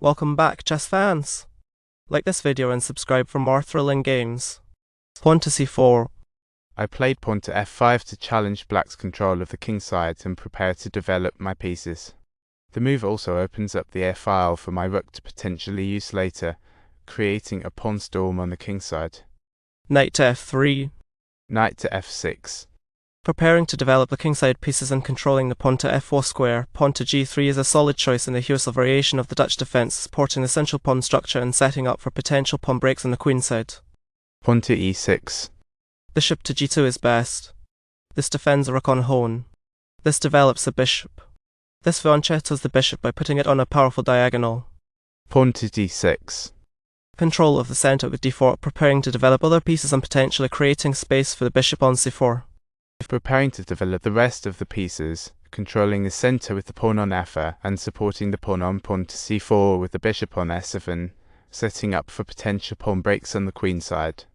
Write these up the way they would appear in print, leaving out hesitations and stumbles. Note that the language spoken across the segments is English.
Welcome back, chess fans! Like this video and subscribe for more thrilling games. Pawn to c4. I played pawn to f5 to challenge black's control of the kingside and prepare to develop my pieces. The move also opens up the f-file for my rook to potentially use later, creating a pawn storm on the kingside. Knight to f3. Knight to f6. Preparing to develop the kingside pieces and controlling the pawn to f4 square, pawn to g3 is a solid choice in the Huisl variation of the Dutch defense, supporting the central pawn structure and setting up for potential pawn breaks on the queenside. Pawn to e6. Bishop to g2 is best. This defends a rook on hone. This develops a bishop. This fianchettos the bishop by putting it on a powerful diagonal. Pawn to d6. Control of the centre with d4, preparing to develop other pieces and potentially creating space for the bishop on c4. Preparing to develop the rest of the pieces, controlling the centre with the pawn on f4 and supporting the pawn on pawn to c4 with the bishop on s7, setting up for potential pawn breaks on the queenside.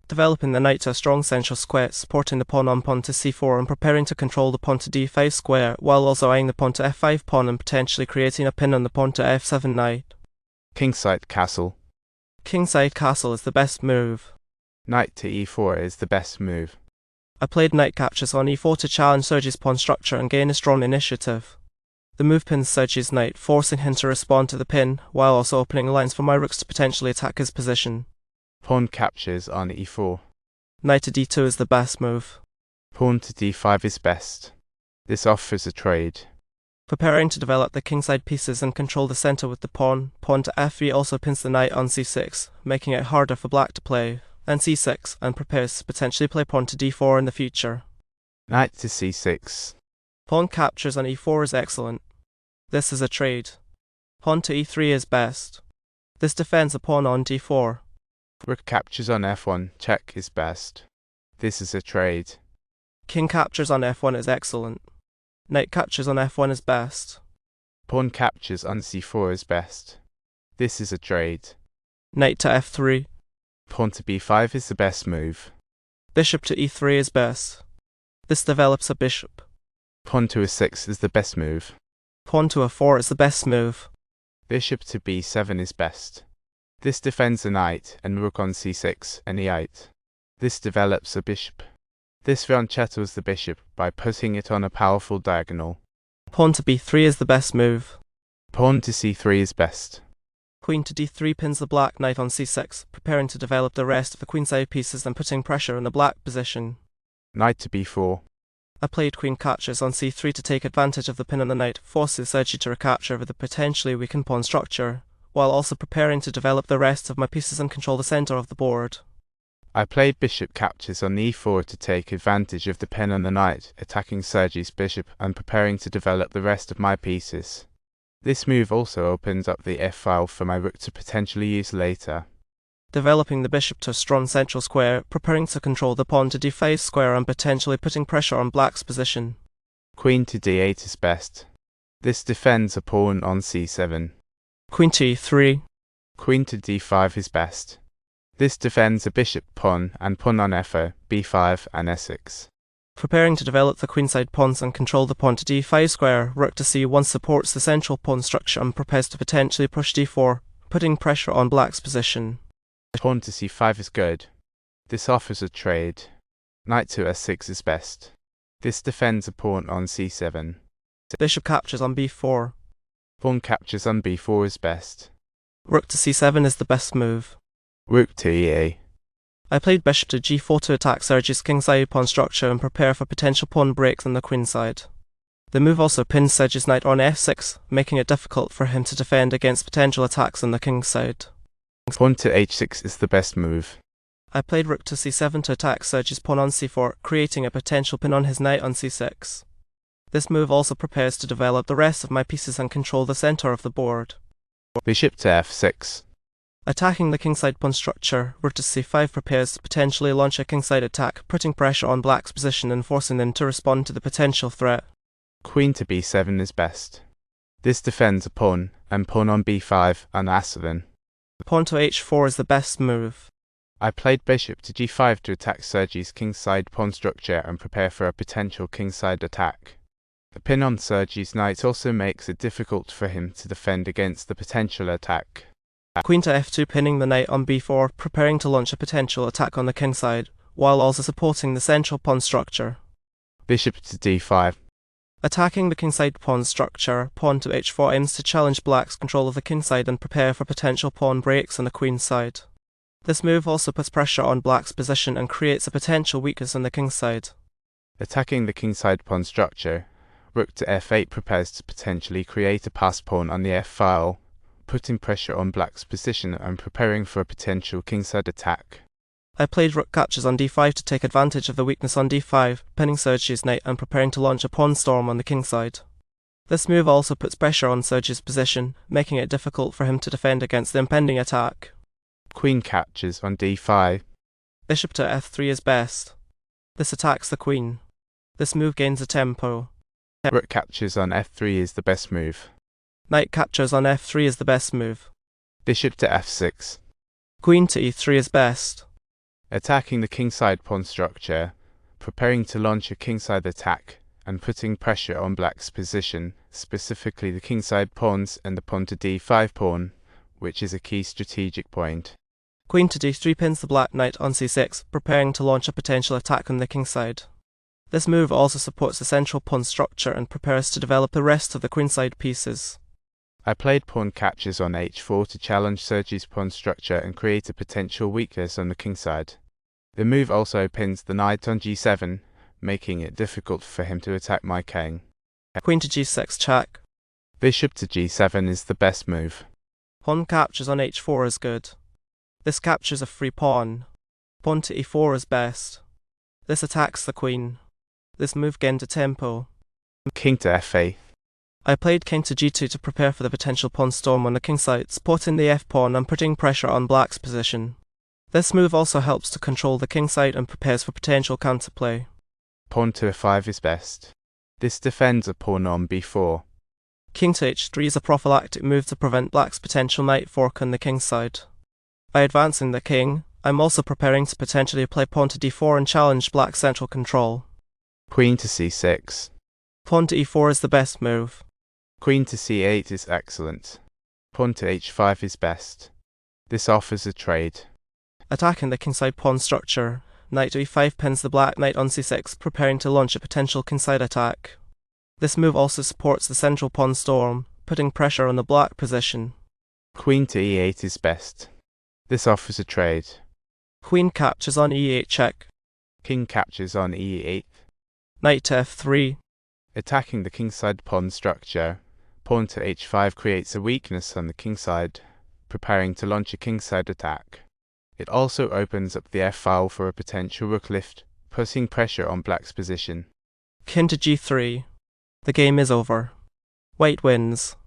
Developing the knight to a strong central square, supporting the pawn on pawn to c4 and preparing to control the pawn to d5 square, while also eyeing the pawn to f5 pawn and potentially creating a pin on the pawn to f7 knight. Kingside castle. Kingside castle is the best move. Knight to e4 is the best move. I played knight captures on e4 to challenge Sergey's pawn structure and gain a strong initiative. The move pins Sergey's knight, forcing him to respond to the pin, while also opening lines for my rooks to potentially attack his position. Pawn captures on e4. Knight to d2 is the best move. Pawn to d5 is best. This offers a trade. Preparing to develop the kingside pieces and control the centre with the pawn, pawn to f3 also pins the knight on c6, making it harder for black to play, and c6, and prepares to potentially play pawn to d4 in the future. Knight to c6. Pawn captures on e4 is excellent. This is a trade. Pawn to e3 is best. This defends a pawn on d4. Rook captures on f1, check is best. This is a trade. King captures on f1 is excellent. Knight captures on f1 is best. Pawn captures on c4 is best. This is a trade. Knight to f3. Pawn to b5 is the best move. Bishop to e3 is best. This develops a bishop. Pawn to a6 is the best move. Pawn to a4 is the best move. Bishop to b7 is best. This defends the knight and rook on c6 and e8. This develops a bishop. This fianchettos the bishop by putting it on a powerful diagonal. Pawn to b3 is the best move. Pawn to c3 is best. Queen to d3 pins the black knight on c6, preparing to develop the rest of the queenside pieces and putting pressure on the black position. Knight to b4. I played queen captures on c3 to take advantage of the pin on the knight, forces Sergey to recapture with a potentially weakened pawn structure, while also preparing to develop the rest of my pieces and control the centre of the board. I played bishop captures on e4 to take advantage of the pin on the knight, attacking Sergey's bishop and preparing to develop the rest of my pieces. This move also opens up the f-file for my rook to potentially use later. Developing the bishop to a strong central square, preparing to control the pawn to d5 square and potentially putting pressure on black's position. Queen to d8 is best. This defends a pawn on c7. Queen to e3. Queen to d5 is best. This defends a bishop pawn and pawn on f4, b5 and e6. Preparing to develop the queenside pawns and control the pawn to d5 square, rook to c1 supports the central pawn structure and prepares to potentially push d4, putting pressure on black's position. Pawn to c5 is good. This offers a trade. Knight to s6 is best. This defends a pawn on c7. Bishop captures on b4. Pawn captures on b4 is best. Rook to c7 is the best move. Rook to e8. I played bishop to g4 to attack Sergey's kingside pawn structure and prepare for potential pawn breaks on the queenside. The move also pins Sergey's knight on f6, making it difficult for him to defend against potential attacks on the kingside. Pawn to h6 is the best move. I played rook to c7 to attack Sergey's pawn on c4, creating a potential pin on his knight on c6. This move also prepares to develop the rest of my pieces and control the centre of the board. Bishop to f6. Attacking the kingside pawn structure, rook to c5 prepares to potentially launch a kingside attack, putting pressure on black's position and forcing them to respond to the potential threat. Queen to b7 is best. This defends a pawn, and pawn on b5 and a7. Pawn to h4 is the best move. I played bishop to g5 to attack Sergey's kingside pawn structure and prepare for a potential kingside attack. The pin on Sergey's knight also makes it difficult for him to defend against the potential attack. Queen to f2, pinning the knight on b4, preparing to launch a potential attack on the king side, while also supporting the central pawn structure. Bishop to d5. Attacking the kingside pawn structure, pawn to h4 aims to challenge black's control of the kingside and prepare for potential pawn breaks on the queen side. This move also puts pressure on black's position and creates a potential weakness on the kingside. Attacking the kingside pawn structure, rook to f8 prepares to potentially create a passed pawn on the f-file, putting pressure on black's position and preparing for a potential kingside attack. I played rook captures on d5 to take advantage of the weakness on d5, pinning Sergey's knight and preparing to launch a pawn storm on the kingside. This move also puts pressure on Sergey's position, making it difficult for him to defend against the impending attack. Queen captures on d5. Bishop to f3 is best. This attacks the queen. This move gains a tempo. Rook captures on f3 is the best move. Knight captures on f3 is the best move. Bishop to f6. Queen to e3 is best. Attacking the kingside pawn structure, preparing to launch a kingside attack, and putting pressure on black's position, specifically the kingside pawns and the pawn to d5 pawn, which is a key strategic point. Queen to d3 pins the black knight on c6, preparing to launch a potential attack on the kingside. This move also supports the central pawn structure and prepares to develop the rest of the queenside pieces. I played pawn captures on h4 to challenge Sergey's pawn structure and create a potential weakness on the kingside. The move also pins the knight on g7, making it difficult for him to attack my king. Queen to g6 check. Bishop to g7 is the best move. Pawn captures on h4 is good. This captures a free pawn. Pawn to e4 is best. This attacks the queen. This move gained a tempo. King to f8. I played king to g2 to prepare for the potential pawn storm on the kingside, supporting the f-pawn and putting pressure on black's position. This move also helps to control the kingside and prepares for potential counterplay. Pawn to f5 is best. This defends a pawn on b4. King to h3 is a prophylactic move to prevent black's potential knight fork on the kingside. By advancing the king, I'm also preparing to potentially play pawn to d4 and challenge black's central control. Queen to c6. Pawn to e4 is the best move. Queen to c8 is excellent. Pawn to h5 is best. This offers a trade. Attacking the kingside pawn structure, knight to e5 pins the black knight on c6, preparing to launch a potential kingside attack. This move also supports the central pawn storm, putting pressure on the black position. Queen to e8 is best. This offers a trade. Queen captures on e8 check. King captures on e8. Knight to f3. Attacking the kingside pawn structure, pawn to h5 creates a weakness on the kingside, preparing to launch a kingside attack. It also opens up the f-file for a potential rook lift, putting pressure on black's position. King to g3. The game is over. White wins.